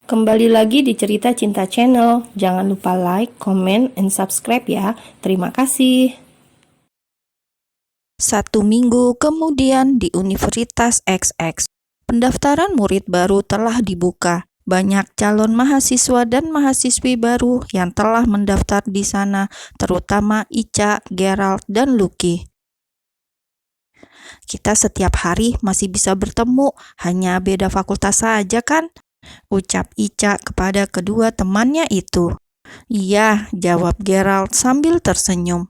Kembali lagi di Cerita Cinta Channel. Jangan lupa like, comment, and subscribe ya. Terima kasih. 1 minggu kemudian di Universitas XX, pendaftaran murid baru telah dibuka. Banyak calon mahasiswa dan mahasiswi baru yang telah mendaftar di sana, terutama Ica, Gerald, dan Lucky. Kita setiap hari masih bisa bertemu, hanya beda fakultas saja kan? Ucap Ica kepada kedua temannya itu. Iya, jawab Gerald sambil tersenyum.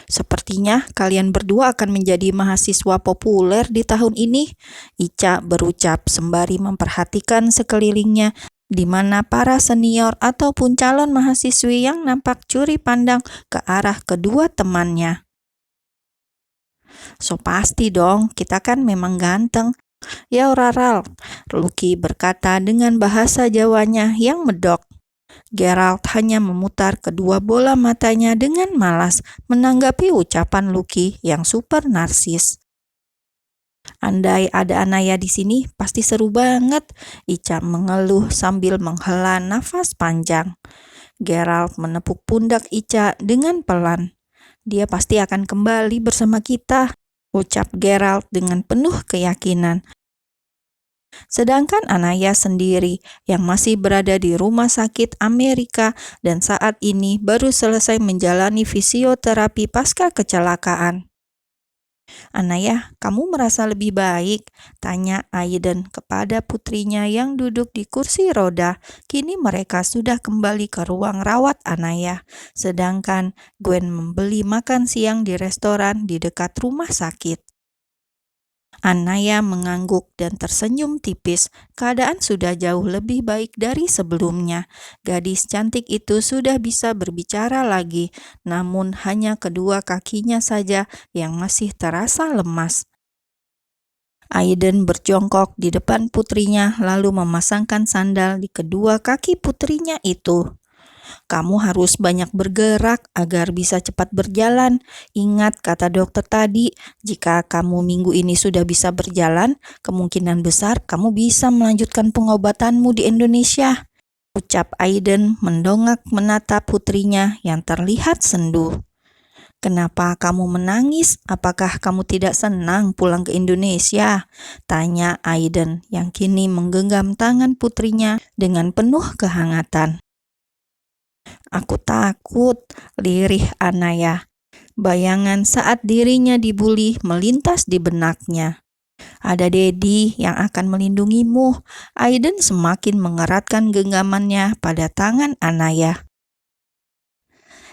Sepertinya kalian berdua akan menjadi mahasiswa populer di tahun ini, Ica berucap sembari memperhatikan sekelilingnya, di mana para senior ataupun calon mahasiswi yang nampak curi pandang ke arah kedua temannya. So pasti dong, kita kan memang ganteng. Ya Raral, Lucky berkata dengan bahasa Jawanya yang medok. Gerald hanya memutar kedua bola matanya dengan malas menanggapi ucapan Lucky yang super narsis. Andai ada Anaya di sini, pasti seru banget, Ica mengeluh sambil menghela nafas panjang. Gerald menepuk pundak Ica dengan pelan. Dia pasti akan kembali bersama kita, ucap Gerald dengan penuh keyakinan. Sedangkan Anaya sendiri yang masih berada di rumah sakit Amerika dan saat ini baru selesai menjalani fisioterapi pasca kecelakaan. Anaya, kamu merasa lebih baik? Tanya Aiden kepada putrinya yang duduk di kursi roda. Kini mereka sudah kembali ke ruang rawat Anaya, sedangkan Gwen membeli makan siang di restoran di dekat rumah sakit. Anaya mengangguk dan tersenyum tipis. Keadaan sudah jauh lebih baik dari sebelumnya. Gadis cantik itu sudah bisa berbicara lagi, namun hanya kedua kakinya saja yang masih terasa lemas. Aiden berjongkok di depan putrinya lalu memasangkan sandal di kedua kaki putrinya itu. Kamu harus banyak bergerak agar bisa cepat berjalan. Ingat kata dokter tadi, jika kamu minggu ini sudah bisa berjalan, kemungkinan besar kamu bisa melanjutkan pengobatanmu di Indonesia, ucap Aiden mendongak menatap putrinya yang terlihat sendu. Kenapa kamu menangis? Apakah kamu tidak senang pulang ke Indonesia? Tanya Aiden yang kini menggenggam tangan putrinya dengan penuh kehangatan. Aku takut, lirih Anaya. Bayangan saat dirinya dibuli melintas di benaknya. Ada Dedi yang akan melindungimu. Aiden semakin mengeratkan genggamannya pada tangan Anaya.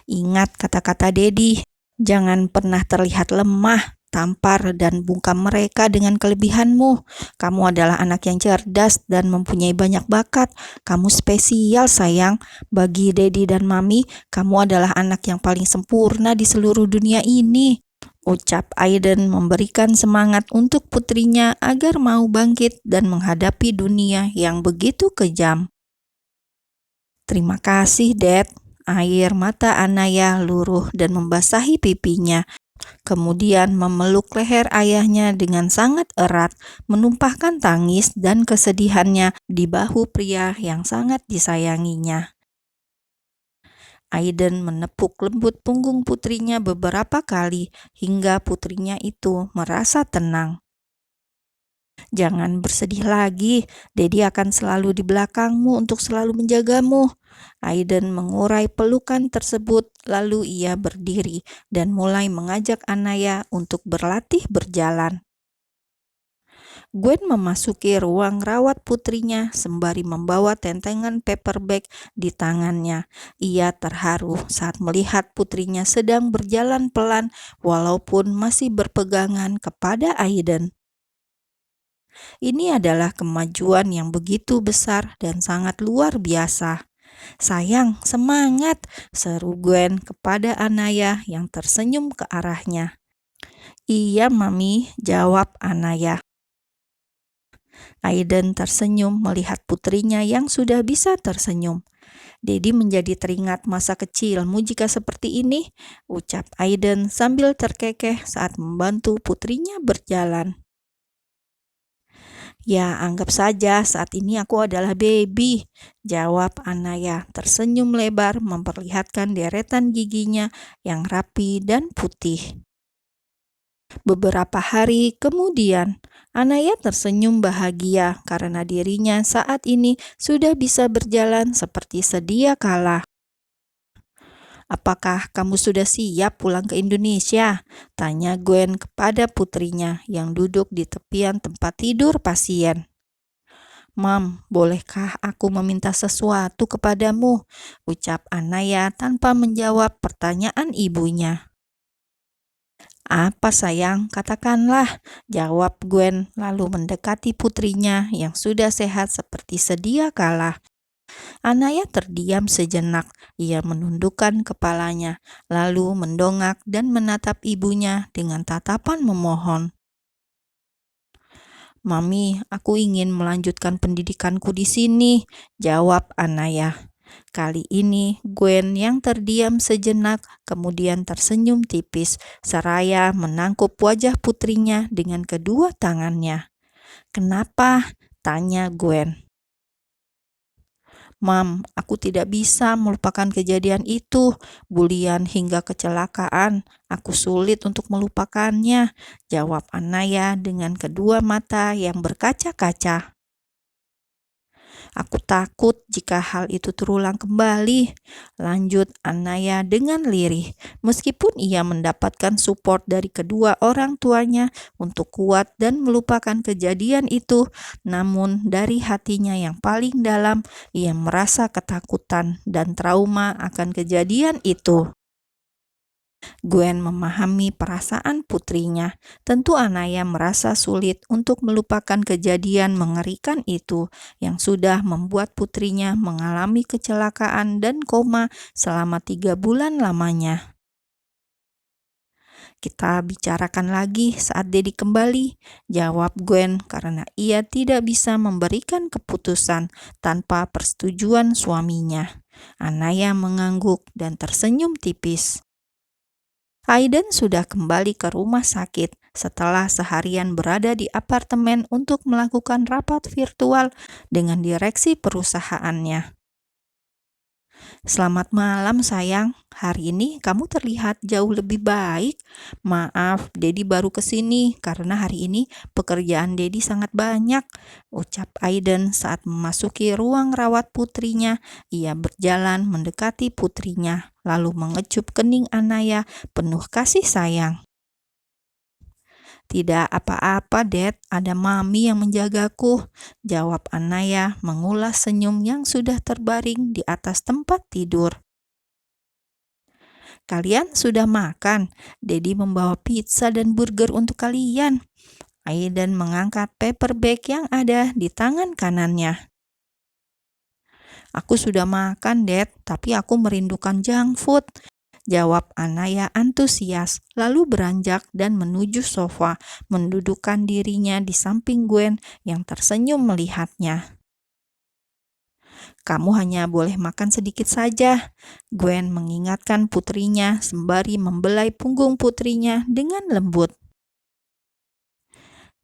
Ingat kata-kata Dedi, jangan pernah terlihat lemah, tampar dan bungkam mereka dengan kelebihanmu. Kamu adalah anak yang cerdas dan mempunyai banyak bakat. Kamu spesial sayang. Bagi Dedi dan Mami, kamu adalah anak yang paling sempurna di seluruh dunia ini, ucap Aiden memberikan semangat untuk putrinya agar mau bangkit dan menghadapi dunia yang begitu kejam. Terima kasih, Dad. Air mata Anaya luruh dan membasahi pipinya. Kemudian memeluk leher ayahnya dengan sangat erat, menumpahkan tangis dan kesedihannya di bahu pria yang sangat disayanginya. Aiden menepuk lembut punggung putrinya beberapa kali hingga putrinya itu merasa tenang. Jangan bersedih lagi, Dedi akan selalu di belakangmu untuk selalu menjagamu. Aiden mengurai pelukan tersebut, lalu ia berdiri dan mulai mengajak Anaya untuk berlatih berjalan. Gwen memasuki ruang rawat putrinya sembari membawa tentengan paper bag di tangannya. Ia terharu saat melihat putrinya sedang berjalan pelan walaupun masih berpegangan kepada Aiden. Ini adalah kemajuan yang begitu besar dan sangat luar biasa. Sayang, semangat, seru Gwen kepada Anaya yang tersenyum ke arahnya. Iya, Mami, jawab Anaya. Aiden tersenyum melihat putrinya yang sudah bisa tersenyum. Dedi menjadi teringat masa kecilmu jika seperti ini, ucap Aiden sambil terkekeh saat membantu putrinya berjalan. Ya, anggap saja saat ini aku adalah baby, jawab Anaya tersenyum lebar memperlihatkan deretan giginya yang rapi dan putih. Beberapa hari kemudian, Anaya tersenyum bahagia karena dirinya saat ini sudah bisa berjalan seperti sedia kala. "Apakah kamu sudah siap pulang ke Indonesia?" tanya Gwen kepada putrinya yang duduk di tepian tempat tidur pasien. "Mam, bolehkah aku meminta sesuatu kepadamu?" ucap Anaya tanpa menjawab pertanyaan ibunya. "Apa sayang, katakanlah," jawab Gwen lalu mendekati putrinya yang sudah sehat seperti sedia kala. Anaya terdiam sejenak. Ia menundukkan kepalanya, lalu mendongak dan menatap ibunya dengan tatapan memohon. "Mami, aku ingin melanjutkan pendidikanku di sini," jawab Anaya. Kali ini Gwen yang terdiam sejenak kemudian tersenyum tipis seraya menangkup wajah putrinya dengan kedua tangannya. "Kenapa?" tanya Gwen. "Mam, aku tidak bisa melupakan kejadian itu, bulian hingga kecelakaan. Aku sulit untuk melupakannya," jawab Anaya dengan kedua mata yang berkaca-kaca. "Aku takut jika hal itu terulang kembali," lanjut Anaya dengan lirih. Meskipun ia mendapatkan support dari kedua orang tuanya untuk kuat dan melupakan kejadian itu, namun dari hatinya yang paling dalam, ia merasa ketakutan dan trauma akan kejadian itu. Gwen memahami perasaan putrinya. Tentu Anaya merasa sulit untuk melupakan kejadian mengerikan itu yang sudah membuat putrinya mengalami kecelakaan dan koma selama 3 bulan lamanya. "Kita bicarakan lagi saat Dedi kembali," jawab Gwen karena ia tidak bisa memberikan keputusan tanpa persetujuan suaminya. Anaya mengangguk dan tersenyum tipis. Aiden sudah kembali ke rumah sakit setelah seharian berada di apartemen untuk melakukan rapat virtual dengan direksi perusahaannya. "Selamat malam sayang, hari ini kamu terlihat jauh lebih baik. Maaf, Dedi baru kesini karena hari ini pekerjaan Dedi sangat banyak," ucap Aiden saat memasuki ruang rawat putrinya. Ia berjalan mendekati putrinya, lalu mengecup kening Anaya penuh kasih sayang. "Tidak apa-apa, Dad, ada Mami yang menjagaku," jawab Anaya mengulas senyum yang sudah terbaring di atas tempat tidur. "Kalian sudah makan? Dedi membawa pizza dan burger untuk kalian." Aiden mengangkat paper bag yang ada di tangan kanannya. "Aku sudah makan, Dad, tapi aku merindukan junk food," jawab Anaya antusias, lalu beranjak dan menuju sofa, mendudukkan dirinya di samping Gwen yang tersenyum melihatnya. "Kamu hanya boleh makan sedikit saja," Gwen mengingatkan putrinya sembari membelai punggung putrinya dengan lembut.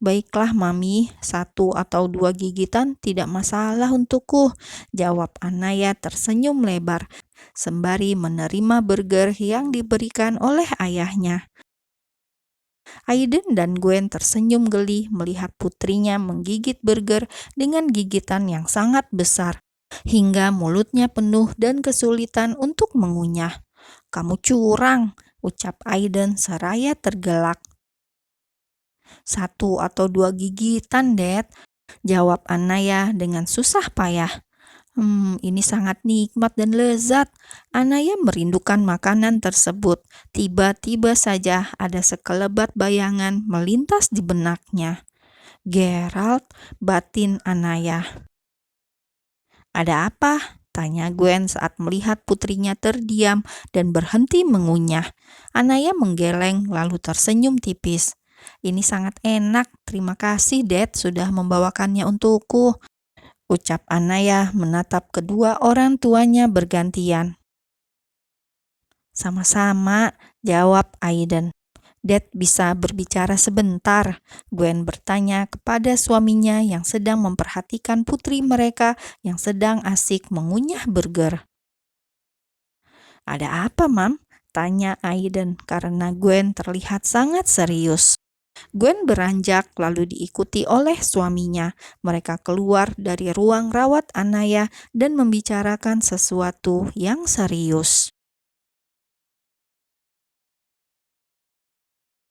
"Baiklah Mami, 1 atau 2 gigitan tidak masalah untukku," jawab Anaya tersenyum lebar, sembari menerima burger yang diberikan oleh ayahnya. Aiden dan Gwen tersenyum geli melihat putrinya menggigit burger dengan gigitan yang sangat besar, hingga mulutnya penuh dan kesulitan untuk mengunyah. "Kamu curang," ucap Aiden seraya tergelak. 1 atau 2 gigitan, Dad," jawab Anaya dengan susah payah. Ini sangat nikmat dan lezat." Anaya merindukan makanan tersebut. Tiba-tiba saja ada sekelebat bayangan melintas di benaknya. "Gerald," batin Anaya. "Ada apa?" tanya Gwen saat melihat putrinya terdiam dan berhenti mengunyah. Anaya menggeleng lalu tersenyum tipis. "Ini sangat enak, terima kasih Dad sudah membawakannya untukku," ucap Anaya menatap kedua orang tuanya bergantian. "Sama-sama," jawab Aiden. Dad bisa berbicara sebentar, Gwen bertanya kepada suaminya yang sedang memperhatikan putri mereka yang sedang asik mengunyah burger. Ada apa, Mam? Tanya Aiden karena Gwen terlihat sangat serius. Gwen beranjak lalu diikuti oleh suaminya. Mereka keluar dari ruang rawat Anaya dan membicarakan sesuatu yang serius.